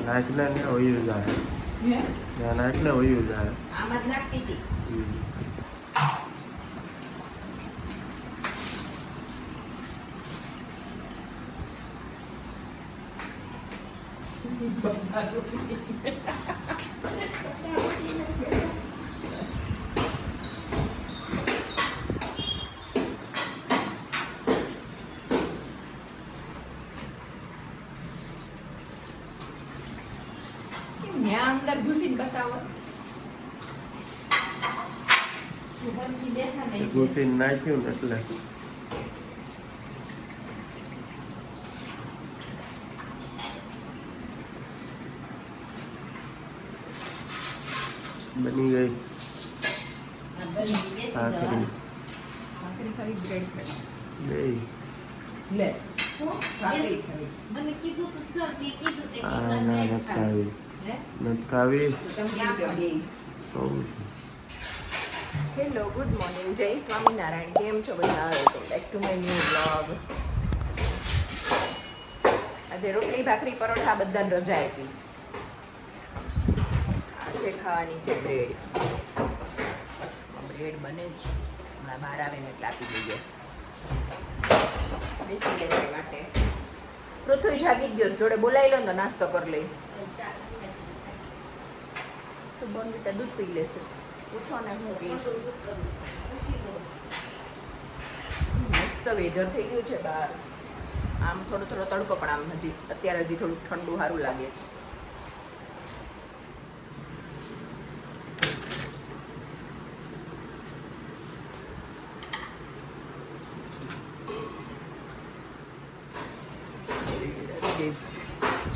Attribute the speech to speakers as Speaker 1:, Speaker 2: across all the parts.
Speaker 1: નાખને ને ઓયું જાય ત્યાં નાખને ઓયું જાય
Speaker 2: આમાં જ નાખતી હતી. ત્યાં અંદર ઘૂસીને બતાવો.
Speaker 1: ગુફીને નાખ્યું ને એટલે બની ગઈ ભાખરી બે
Speaker 2: લે સાકરી ખાવી.
Speaker 3: મને કીધું તો ખરા, મેં કીધું તે
Speaker 1: આ ના નટકાવી નટકાવી
Speaker 2: હેલો, ગુડ મોર્નિંગ, જય સ્વામિનારાયણ. કેમ છો બધા? Welcome back to my new blog. આજે રોટલી ભાખરી પરોઠા બધાને રજા આપીશ. આજે ખાવાની છે બ્રેડ. બ્રેડ બને જ હમણાં બહાર આવે ને એટલે આપી દઈએ. બેસી ગયા છે વાટે. પૃથ્વી જાગી જ ગયો, જોડે બોલાવી લો ને તો નાસ્તો કરી લઈ. તો બોનવીટા દૂધ પી લેશે. પૂછો ને હું કહીશ. મસ્ત વેધર થઈ ગયું છે બહાર. આમ થોડો થોડો તડકો, પણ આમ અત્યારે હજી થોડુંક ઠંડુ સારું લાગે છે.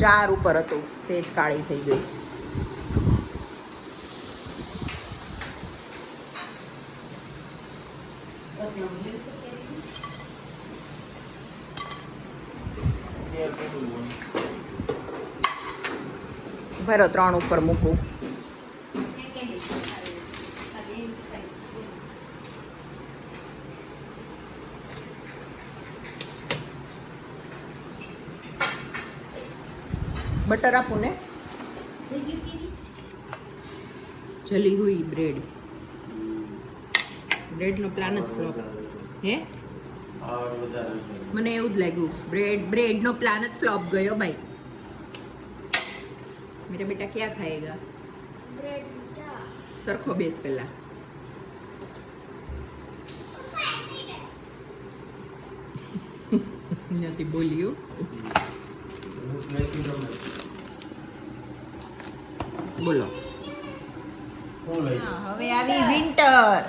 Speaker 2: ચાર ઉપર હતું, સેજ કાળી થઈ ગઈ. ભરો 3 ઉપર મૂકું. બટર આપું ને. જલી હુઈ બ્રેડ. બ્રેડનો પ્લાન જ ફ્લોપ. હે મને એવું જ લાગ્યું, બ્રેડનો પ્લાન જ ફ્લોપ ગયો ભાઈ. મેરા બેટા ક્યાં ખાएगा? સરખો બેસ પેલા. નથી બોલ્યું. બોલો. હવે આવી વિન્ટર.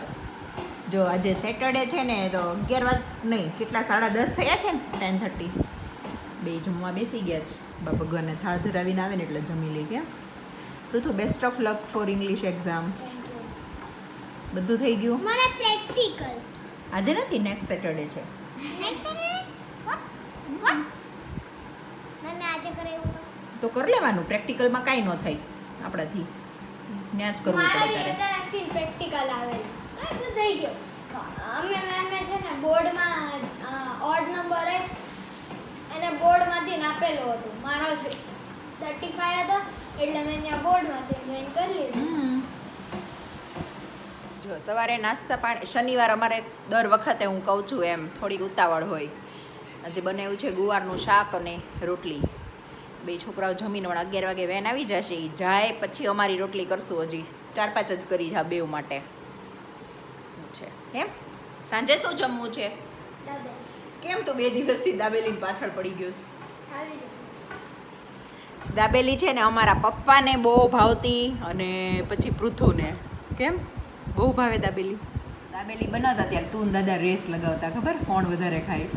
Speaker 2: જો આજે સેટરડે છે ને, તો 11 વાગ નહીં, કેટલા 10:30 થયા છે ને, 10:30. બે જમવા બેસી ગયા છે. બા ભગવાનને થાળ ધરાવીને આવે ને એટલે જમી લઈ ગયા. Prithu, best of luck for English exam. બધું થઈ ગયું.
Speaker 4: મને પ્રેક્ટિકલ
Speaker 2: આજે નથી, નેક્સ્ટ સેટરડે છે.
Speaker 4: નેક્સ્ટ સેટરડે વોટ મેં આજે કરાવ્યું
Speaker 2: તો કરી લેવાનું. પ્રેક્ટિકલમાં કાંઈ ન થાય આપણાથી. ન્યા જ કરવું પડે તારે.
Speaker 4: મારા પ્રેક્ટિકલ આવેલા તો થઈ ગયો. અમે છે ને બોર્ડમાં ઓડ નંબર અને બોર્ડમાંથી આપેલું હતું. મારો 35 હતો એટલે મેં ત્યાં બોર્ડમાંથી ડ્રોઈંગ કરી લીધું.
Speaker 2: જો સવારે નાસ્તા પાણી, શનિવાર અમારે દર વખતે હું કહું છું એમ થોડીક ઉતાવળ હોય. આજે બનાવ્યું છે ગુવારનું શાક અને રોટલી. બે છોકરાઓ જમીને 11 વાગે વેન આવી જશે. એ જાય પછી અમારી રોટલી કરશું. હજી 4-5 જ કરી છે બેવ માટે છે. કેમ સાંજે શું જમવું છે? કેમ તો 2 દિવસથી દાબેલીની પાછળ પડી ગયો છે? દાબેલી છે ને અમારા પપ્પાને બહુ ભાવતી, અને પછી પૃથુને. કેમ બહુ ભાવે દાબેલી? દાબેલી બનાવતા ત્યારે તું દાદા રેસ લગાવતા, ખબર કોણ વધારે ખાય.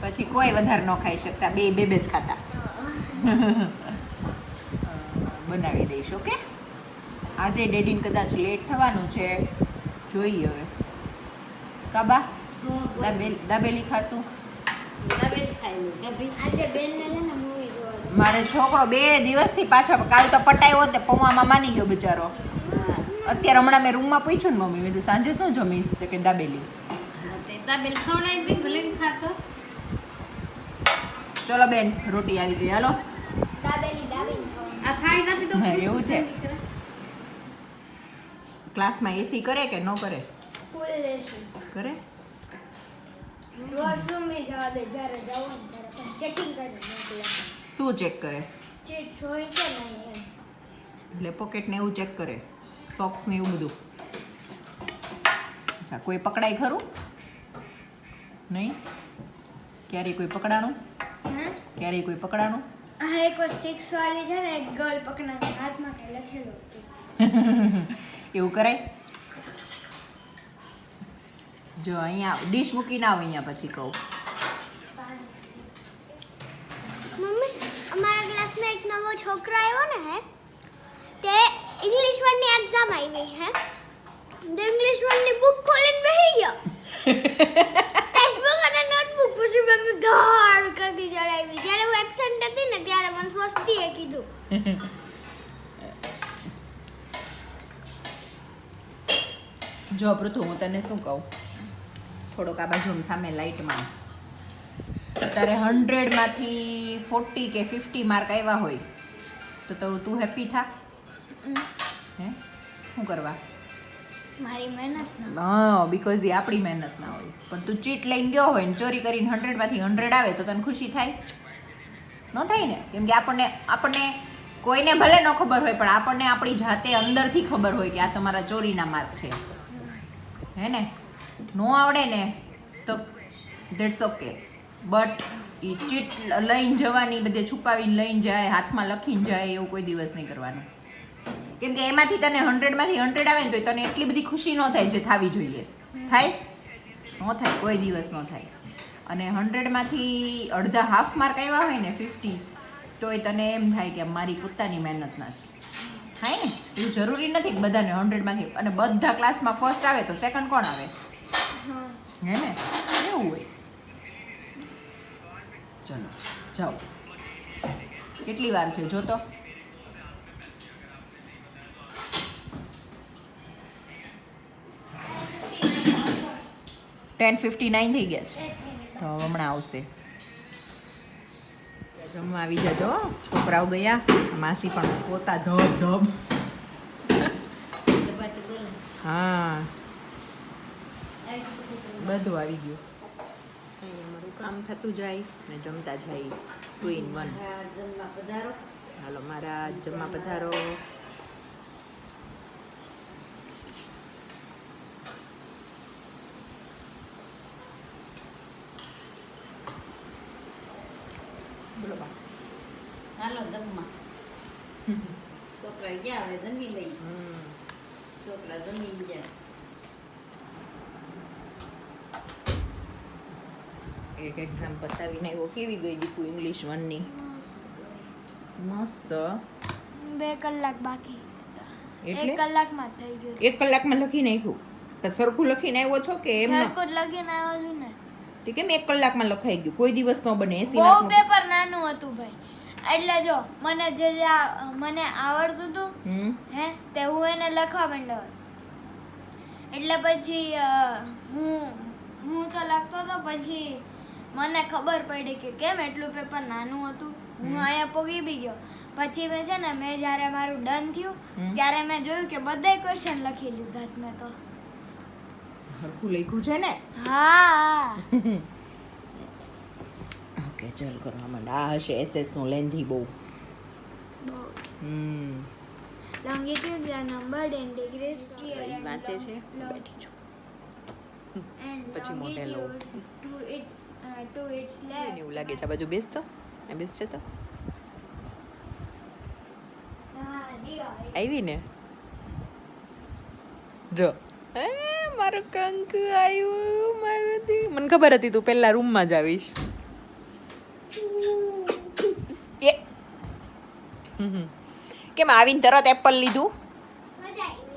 Speaker 2: પછી કોઈ વધારે ન ખાઈ શકતા, બે જ ખાતા. બનાવી દઈશ. ઓકે. આજે ડેડીને કદાચ લેટ થવાનું છે, જોઈએ હવે. કાબા દાબેલી ખાશું.
Speaker 4: આજે બેનને છે ને મૂવી જોવા.
Speaker 2: મારે છોકરો 2 દિવસથી પાછળ, કાલ તો પટાયો તે પૌવામાં માની ગયો બિચારો. અત્યારે હમણાં મેં રૂમમાં પૂછ્યું ને, મમ્મી મેં કીધું સાંજે શું જમીશ? તો કે દાબેલી. ચલો બેન, રોટી આવી ગઈ. હાલો
Speaker 3: આ થાળી આપી દો.
Speaker 2: હા, એવું છે. ક્લાસમાં એસી કરે કે ન કરે?
Speaker 4: ફૂલ લેસન
Speaker 2: કરે.
Speaker 4: વોશરૂમ में જવા દે જ્યારે જાવ ને ત્યારે પણ ચેકિંગ કરે મોકલે
Speaker 2: શું ચેક કરે?
Speaker 4: ચીટ હોય કે નહીં એમ
Speaker 2: એટલે પોકેટ ને એવું ચેક કરે, સોક્સ ને એવું બધું. અચ્છા, કોઈ પકડાય ખરું? નહીં? ક્યારેય કોઈ પકડાણું?
Speaker 4: હા
Speaker 2: ક્યારેય કોઈ પકડાણું?
Speaker 4: આ એક સિક્સ વાળી છે ને એક ગર્લ પકડાને હાથમાં કઈ લખેલું હતું
Speaker 2: એવું કરાય? જો અહીંયા ડીશ મૂકીને આવ અહીંયા પછી કહું.
Speaker 4: મમ્મી અમારા ક્લાસમાં એક નવો છોકરો આવ્યો ને હે તે ઇંગ્લિશ વનની એક્ઝામ આવી હે તો ઇંગ્લિશ વનની બુક ખોલીને બેસી ગયો ટેક્સ્ટ બુક અને નોટબુક પછી મેં ધાડ કરતી ચડાવી જ્યારે હું એબ્સેન્ટ હતી ને ત્યારે મને સ્વસ્તીએ કીધું
Speaker 2: જો પૃથુ હું તને શું કહું, થોડોક આ બાજુ સામે લાઇટમાં તારે 100માંથી 40 કે 50 માર્ક આવ્યા હોય તો તું હેપી થા? હે શું કરવા?
Speaker 4: મારી મહેનત
Speaker 2: હા, બીકોઝ એ આપણી મહેનત ના હોય. પણ તું ચીટ લઈને ગયો હોય ને ચોરી કરીને 100માંથી 100 આવે તો તને ખુશી થાય? ન થાય ને. કેમ કે આપણને કોઈને ભલે ન ખબર હોય પણ આપણને આપણી જાતે અંદરથી ખબર હોય કે આ તમારા ચોરીના માર્ક છે. હે ને? નો આવડે ને તો ધેટ્સ ઓકે, બટ એ ચીટ લઈને જવાની, બધે છુપાવીને લઈને જાય, હાથમાં લખીને જાય, એવું કોઈ દિવસ નહીં કરવાનું. કેમ કે એમાંથી તને 100માંથી 100 આવે ને તો તને એટલી બધી ખુશી ન થાય જે થવી જોઈએ. થાય? ન થાય, કોઈ દિવસ ન થાય. અને 100માંથી અડધા હાફ માર્ક આવ્યા હોય ને 50 તો એ તને એમ થાય કે મારી પોતાની મહેનતના છે. થાય ને? એવું જરૂરી નથી કે બધાને 100માંથી, અને બધા ક્લાસમાં ફર્સ્ટ આવે તો સેકન્ડ કોણ આવે? હે ને? એવું હોય. ચલો જાઓ. કેટલી વાર છે જો તો? ટેન 59 થઈ ગયા છે તો હમણાં આવશે. જમવા આવી જજો. છોકરાઓ ગયા, માસી પણ પોતા ધબ ધબ. હા, બધું આવી ગયું. અમારું કામ થતું જાય ને જમતા જાય. 2 in 1.
Speaker 3: જમવા પધારો.
Speaker 2: હાલો મારા જમવા પધારો. બોલો બા.
Speaker 3: હાલો જમવા. છોકરા ગયા હવે જમી લઈ. છોકરા જમી ગયા.
Speaker 2: એક એક્ઝામ પતાવીને આવ્યો. કેવી ગઈ દીકુ ઇંગ્લિશ 1ની? મસ્ત.
Speaker 4: 2 કલાક બાકી
Speaker 2: એટલે
Speaker 4: 1 કલાકમાં થઈ ગયું
Speaker 2: 1 કલાકમાં લખી નાખ્યું? તો સરખું લખીને આવ્યો છો કે એમ?
Speaker 4: સરખું જ લખીને આવ્યો છું ને.
Speaker 2: તે કેમ 1 કલાકમાં લખાઈ ગયું? કોઈ દિવસ ન બને. 80
Speaker 4: બહુ
Speaker 2: માર્કનું
Speaker 4: પેપર નાનું હતું ભાઈ. એટલે જો મને જે મને આવડતું હતું હે તે હું એને લખવા માંડ્યો. એટલે પછી હું તો લખતો હતો, પછી મને ખબર પડી કે કેમ એટલું પેપર નાનું હતું. હું અહીંયા પોગી બી ગયો. પછી મેં છે ને જ્યારે મારું ડન થયું ત્યારે મેં જોયું કે બધાય ક્વેશ્ચન લખી લીધા જ મેં તો.
Speaker 2: સરખું લખ્યું છે ને?
Speaker 4: હા
Speaker 2: ઓકે ચાલ કરવા માંડ. આ હશે એસએસ નું લેન્ધી બહુ.
Speaker 4: longitude are numbered in degrees
Speaker 2: એ વાંચે છે. બેઠી છું.
Speaker 4: and
Speaker 2: પછી મોઢે લો.
Speaker 4: longitude to its left.
Speaker 2: એવું લાગે છે. આ બાજુ બેસતો બેસશે તો
Speaker 4: હા દિયા
Speaker 2: આવી ને. જો મારું કંકુ આવ્યું. મને ખબર હતી તું પહેલા રૂમમાં જ આવીશ. કેમ આવીને તરત એપલ લીધું?
Speaker 4: મજા આવી.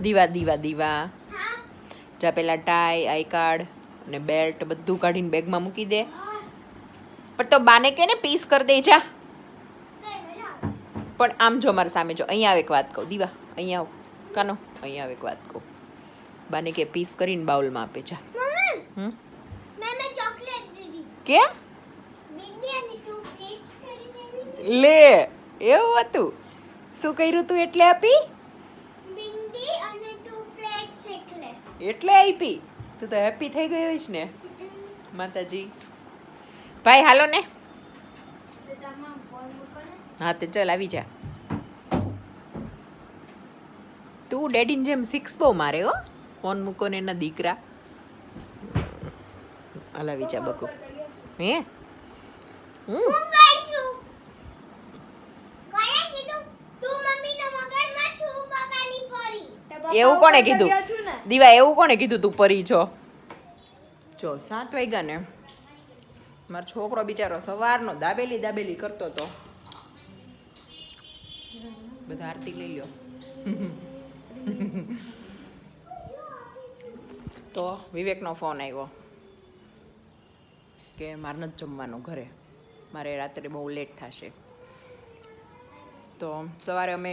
Speaker 2: દીવા જા પેલા ટાઈ, આઈ કાર્ડ અને બેલ્ટ બધું કાઢીને બેગમાં મૂકી દે. પણ તો બાને કે ને પીસ કરી દે જા. પણ આમ જો મારા સામે જો. અહીંયા આવે એક વાત કહું દીવા. અહીંયા આવ કાનો. અહીંયા આવે એક વાત કહું. બાને કે પીસ કરીને બાઉલમાં આપે જા.
Speaker 4: મમ્મી
Speaker 2: હમ
Speaker 4: મેં ચોકલેટ દીધી
Speaker 2: કે
Speaker 4: બિંદી અને 2 પ્લેટ્સ કરીને
Speaker 2: લે એવું હતું. શું કર્યું તું એટલે આપી?
Speaker 4: બિંદી અને 2 પ્લેટ્સ
Speaker 2: એટલે આપી. તું તો હેપી થઈ ગઈ હોઈશ ને માતાજી. ભાઈ હાલો ને.
Speaker 4: તો તમે ફોન મૂકો ને.
Speaker 2: હા તે ચાલ આવી જા. તું ડેડીને જેમ 6 બહુ મારે હો. ફોન મૂકો ને એના દીકરા. હાલ આવી જા બકુ. હે
Speaker 4: હું ગઈ છું. કોણે કીધું તું મમ્મીનો મગજમાં છું પપ્પાની પરી?
Speaker 2: એવું કોણે કીધું? દીવા એવું કોણે કીધું તું પરી છો? જો 7 વાગ્યા ને મારો છોકરો બિચારો સવારનો દાબેલી કરતો હતો. બધા આરતી લઈ લ્યો. તો વિવેકનો ફોન આવ્યો કે મારે નથી જમવાનું ઘરે, મારે રાત્રે બહુ લેટ થશે. તો સવારે અમે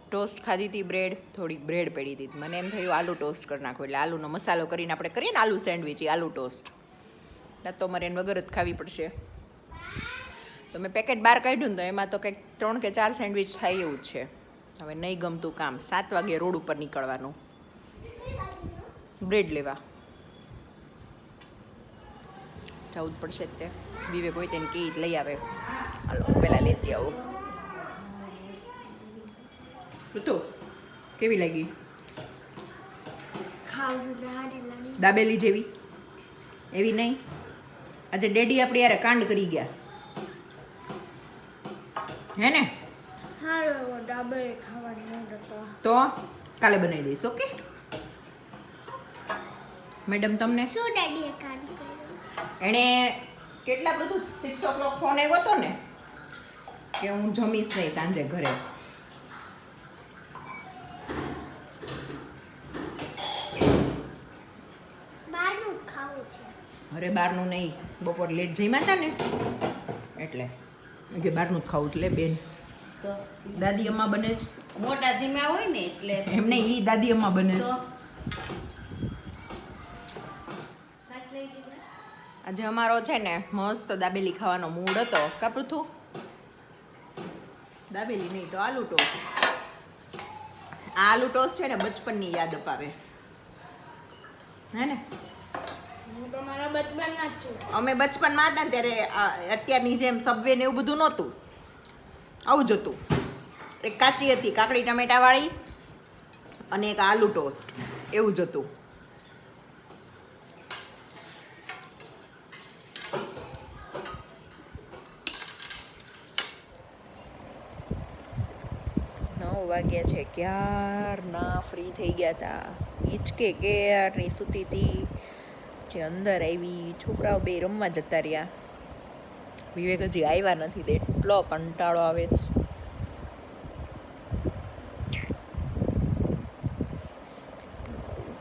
Speaker 2: ટોસ્ટ ખાધી હતી, થોડીક બ્રેડ પડી હતી. મને એમ થયું આલુ ટોસ્ટ કરી નાખો, એટલે આલુનો મસાલો કરીને આપણે કરીએ ને આલુ સેન્ડવિચ, આલુ ટોસ્ટ. તો મારે એને વગર જ ખાવી પડશે. તો મેં પેકેટ બહાર કાઢ્યું ને તો એમાં તો કંઈક 3 કે 4 સેન્ડવિચ થાય એવું જ છે. હવે નહીં ગમતું કામ, 7 વાગે રોડ ઉપર નીકળવાનું બ્રેડ લેવા. જવું જ પડશે જ તે. વિવેક હોય તેને કી લઈ આવે. હાલો પહેલાં લેતી આવું. ઋતુ કેવી લાગી?
Speaker 4: ખાવ છું હારી લાગી.
Speaker 2: દાબેલી જેવી? એવી નહીં. આજે ડેડી આપણે યાર કાંડ કરી ગયા હે ને?
Speaker 4: હારો દાબેલી ખાવાની ન હતો
Speaker 2: તો કાલે બનાવી દઈશ. Okay madam. તમને
Speaker 4: શું ડેડીએ કામ કર્યું?
Speaker 2: એણે કેટલા બધું 6 o'clock ફોન આવ્યો હતો ને કે હું જમીશ નહીં સાંજે ઘરે.
Speaker 4: બહારનું ખાવું છે.
Speaker 2: અરે બહારનું નહીં, બપોર લેટ જમ્યા હતા ને એટલે કે બહારનું જ ખાવું. એટલે બેન
Speaker 3: તો
Speaker 2: દાદી અમ્મા બને છે.
Speaker 3: મોટા ધીમા હોય ને એટલે
Speaker 2: એમ નહીં, ઈ દાદી અમ્મા બને છે.
Speaker 3: તો ખાસ લઈ દીધા.
Speaker 2: આજે અમારો છે ને મસ્ત દાબેલી ખાવાનો મૂડ હતો. કાપડું દાબેલી નહીં તો આલુ ટોસ્ટ. આ આલુ ટોસ્ટ છે ને બચપનની યાદ અપાવે હે ને?
Speaker 4: હું તો મારા બચપનના જ છું.
Speaker 2: અમે બચપનમાં હતા ને ત્યારે અત્યારની જેમ સબવે ને એવું બધું નહોતું. આવું જ હતું. એક કાચી હતી કાકડી ટમેટાવાળી અને એક આલુ ટોસ્ટ, એવું જ હતું. વાગ્યા છે ક્યારના ફ્રી થઈ ગયા હતા. હિચકે ક્યારની સૂતી હતી. જે અંદર આવી, છોકરાઓ બે રમવા જતા રહ્યા. વિવેક હજી આવ્યા નથી, તે એટલો કંટાળો આવે છે.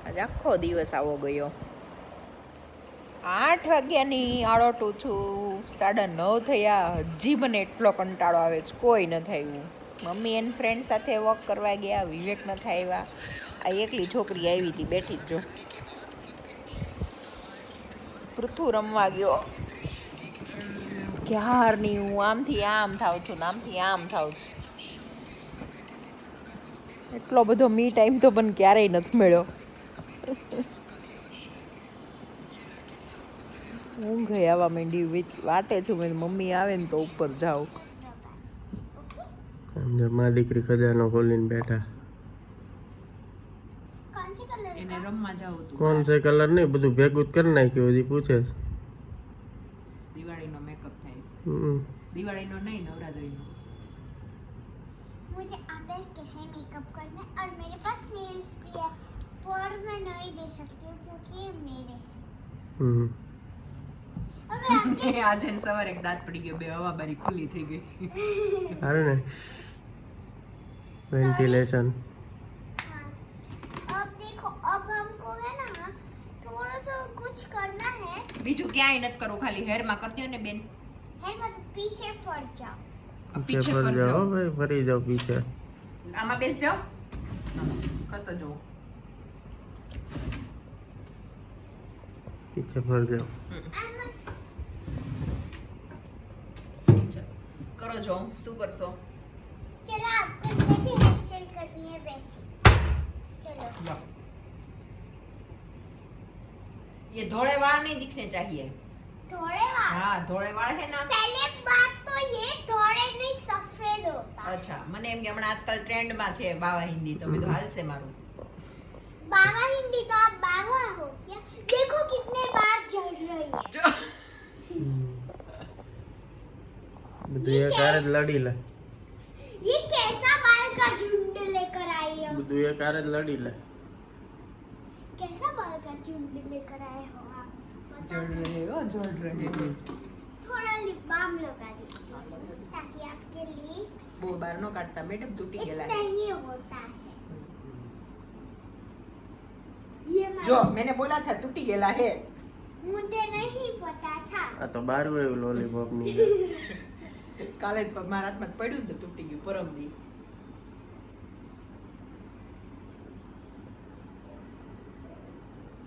Speaker 2: આજે આખો દિવસ આવો ગયો. 8 વાગ્યાની આળોટું છું, 9:30 થયા, હજી મને એટલો કંટાળો આવે છે. કોઈ ન થયું. મમ્મી એન્ડ ફ્રેન્ડ સાથે વોક કરવા ગયા, વિવેક નથી આવ્યા. આ એકલી છોકરી આવી હતી, બેઠી જ જો. પૃથુ રમવા ગયો. ક્યારની હું આમથી આમ થાવ છું ને આમથી આમ થાવ છું. એટલો બધો મી ટાઈમ તો પણ ક્યારેય નથી મળ્યો. ઊંઘ આવવા માંડી. વાટે છું મેં મમ્મી આવે ને તો ઉપર જાઉં.
Speaker 1: સમજો માં દીકરી ખજાનો ખોલીને બેઠા.
Speaker 4: કોણ સે કલર?
Speaker 2: એને રમવા જાવ તું.
Speaker 1: કોણ છે કલર નહીં, બધું ભેગું જ કરી નાખ્યું. હજી પૂછે છે.
Speaker 2: દિવાળીનો મેકઅપ થાય છે.
Speaker 1: હમ.
Speaker 2: દિવાળીનો નહીં, નવરાત્રીનો.
Speaker 4: मुझे आता है कैसे मेकअप करना और मेरे पास नेल्स भी है पर मैं नहीं दे सकती हूँ क्योंकि ये मेरे हैं
Speaker 1: હમ.
Speaker 4: अगर आपके
Speaker 2: આજે ને સવારે એક દાંત પડી ગયો, બે હવા બારી ખુલ્લી થઈ ગઈ.
Speaker 1: સારું ને વેન્ટિલેશન.
Speaker 4: हाँ, अब देखो अब हमको है ना थोड़ा सा कुछ करना है
Speaker 2: બીજું ક્યાંય નથી કરવું, ખાલી હેરમાં કરતી હોય ને બેન.
Speaker 4: है मतलब पीछे फर जाओ
Speaker 1: પીછે ફરી જાઓ ભાઈ, ફરી જાઓ પીછે.
Speaker 2: આમાં બેસ જાઓ. ખસો જો.
Speaker 1: पीछे भर जाओ।
Speaker 2: કરો જો શું કરશો?
Speaker 4: चलो आपको जैसी हेयर स्टाइल करनी है वैसी। चलो
Speaker 2: लो। ये धोड़े वाल नहीं दिखने चाहिए।
Speaker 4: थोड़े वाल।
Speaker 2: हाँ धोड़े वाल है ना।
Speaker 4: पहले बात तो ये थोड़े नहीं सफेद होता।
Speaker 2: અચ્છા મને એમ કે હમણાં આજકાલ ટ્રેન્ડમાં છે બાવા હિન્દી તો મેં તો હાલશે મારું.
Speaker 4: बाबा हिंदी तो आप बाबा हो क्या? देखो कितने बार चढ़ रही है।
Speaker 1: બધું એક હારે જ લડી લે
Speaker 4: ये कैसा बाल का झुंड लेकर आई हो?
Speaker 1: બધું એક હારે જ લડી લે
Speaker 4: कैसा बाल का झुंड लेकर आए हो आप?
Speaker 2: જડ રહે હો જડ રહે.
Speaker 4: थोड़ा लिप बाम लगा दीजिए ताकि आपके लिप
Speaker 2: બહુ બહાર નો કાઢતા મેડમ તૂટી ગયેલા
Speaker 4: इतना
Speaker 2: है.
Speaker 4: ही होता है। ये
Speaker 2: જો मैंने बोला था टूटी गेला है.
Speaker 4: मुझे नहीं पता था।
Speaker 1: આ તો બારું એવું લોલીપોપ ની
Speaker 2: કાલે જ મારા હાથમાં પડ્યું ને તો તૂટી ગયું પરમદી.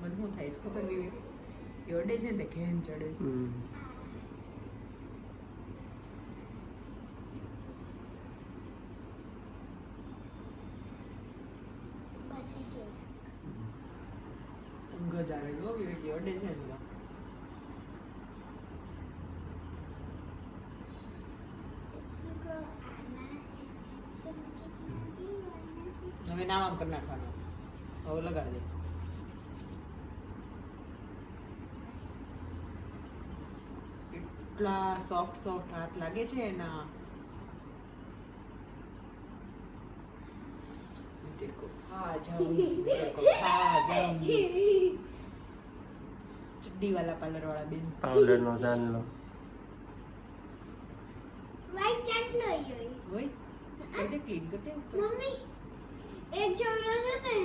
Speaker 2: મને શું થાય છે ખબર વિવેક? એ અડે છે ને તે ઘેન ચડે છે.
Speaker 4: बस इसे
Speaker 2: ઊંઘ જ આવે છે હો વિવેક એ અડે છે ને તો.
Speaker 4: तुझको आना है सुन कितना दीवाना है।
Speaker 2: હવે નામ આમ કરી નાખવાનું. હવે લગાડી દે. એટલા સોફ્ટ સોફ્ટ હાથ લાગે છે એના. તેકો ખા જાઉંગી, તેકો ખા જાઉંગી. ચડ્ડી વાલા પાર્લર વાળા બેન.
Speaker 1: પાવડર નો ચાંદલો
Speaker 4: वाइट चांटलो ये
Speaker 2: ઓય કદે ક્લીન કરતે ઉપર.
Speaker 4: मम्मी एक छोरो છે ને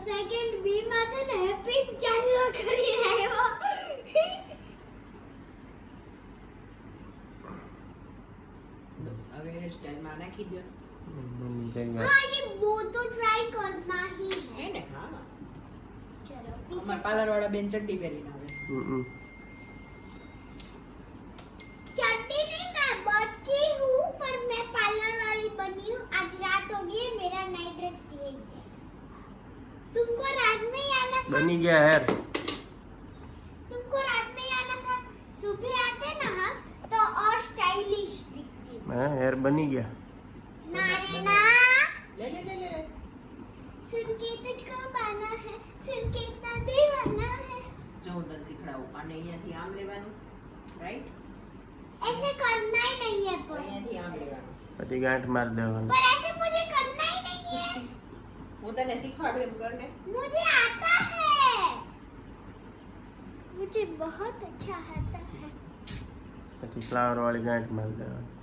Speaker 4: સેકન્ડ બી માં છે ને હેપી ચાંટલો કરી આવ્યો।
Speaker 2: બસ હવે હેર સ્ટાઈલ માં નાખી દો.
Speaker 4: हाँ ये वो तो ट्राई करना ही
Speaker 2: હે
Speaker 4: है।
Speaker 2: ને હા
Speaker 4: चलो
Speaker 2: અમાર
Speaker 4: पीछे
Speaker 2: પાર્લર વાળા બેન ચડ્ડી પહેરીને આવે.
Speaker 4: चड्डी नहीं मैं बच्ची हूँ पर मैं पार्लर वाली बनी हूँ। आज रात हो गई है मेरा नाइट ड्रेस यही है। तुमको रात में ही आना था।
Speaker 1: બની ગયા હેર
Speaker 4: तुमको रात में ही आना था। सुबह आते ना हम तो और स्टाइलिश दिखती।
Speaker 1: હા હેર બની ગયા
Speaker 4: ना रे ना
Speaker 2: લે લે લે લે.
Speaker 4: सुन के तुझको पाना है सुन के इतना दीवाना है।
Speaker 2: જો હું તને શીખડાવું. આને અહીંયાથી આમ લેવાનું રાઈટ.
Speaker 4: ऐसे करना ही नहीं है पर
Speaker 2: અહીંયાથી આમ લેવાનું.
Speaker 1: પછી ગાંઠ માર દેવાનું
Speaker 4: पर ऐसे मुझे करना ही नहीं है।
Speaker 2: હું તને શીખવાડું એમ કરને.
Speaker 4: मुझे आता है। मुझे बहुत अच्छा आता है।
Speaker 1: પછી ફ્લાવર વાળી ગાંઠ માર દેવાની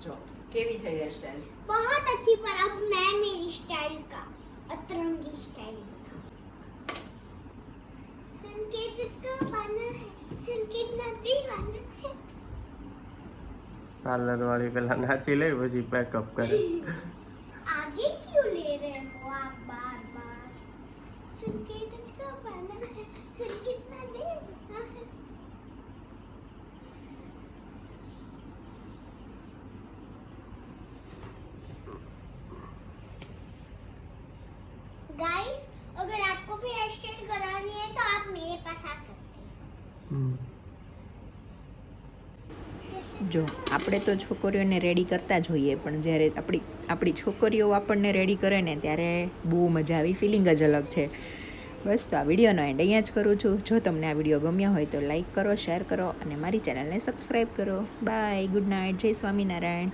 Speaker 2: જો કેવી થઈ હેર સ્ટાઈલ.
Speaker 4: बहुत अच्छी पर अब मैं मेरी स्टाइल का अतरंगी स्टाइल दिखा। सुन के तुझको पाना है सुन के इतना दीवाना है।
Speaker 1: પાર્લર વાળી પેલા નાચી લે પછી પેકઅપ કરે
Speaker 4: आगे क्यों ले रहे हो आप बार बार? सुन के तुझको पाना है सुन के इतना दीवाना है। गाइस अगर आपको भी हेयर स्टाइल करानी है तो आप मेरे पास आ सकते हैं।
Speaker 2: જો આપણે તો છોકરીઓને રેડી કરતા જ હોઈએ પણ જ્યારે આપણી છોકરીઓ આપણને રેડી કરે ને ત્યારે બહુ મજા આવી ફિલિંગ જ અલગ છે. બસ તો આ વિડીયોનો એન્ડ અહીંયા જ કરું છું. જો તમને આ વિડીયો ગમ્યો હોય તો લાઈક કરો, શેર કરો અને મારી ચેનલને સબસ્ક્રાઈબ કરો. બાય, ગુડ નાઇટ, જય સ્વામિનારાયણ.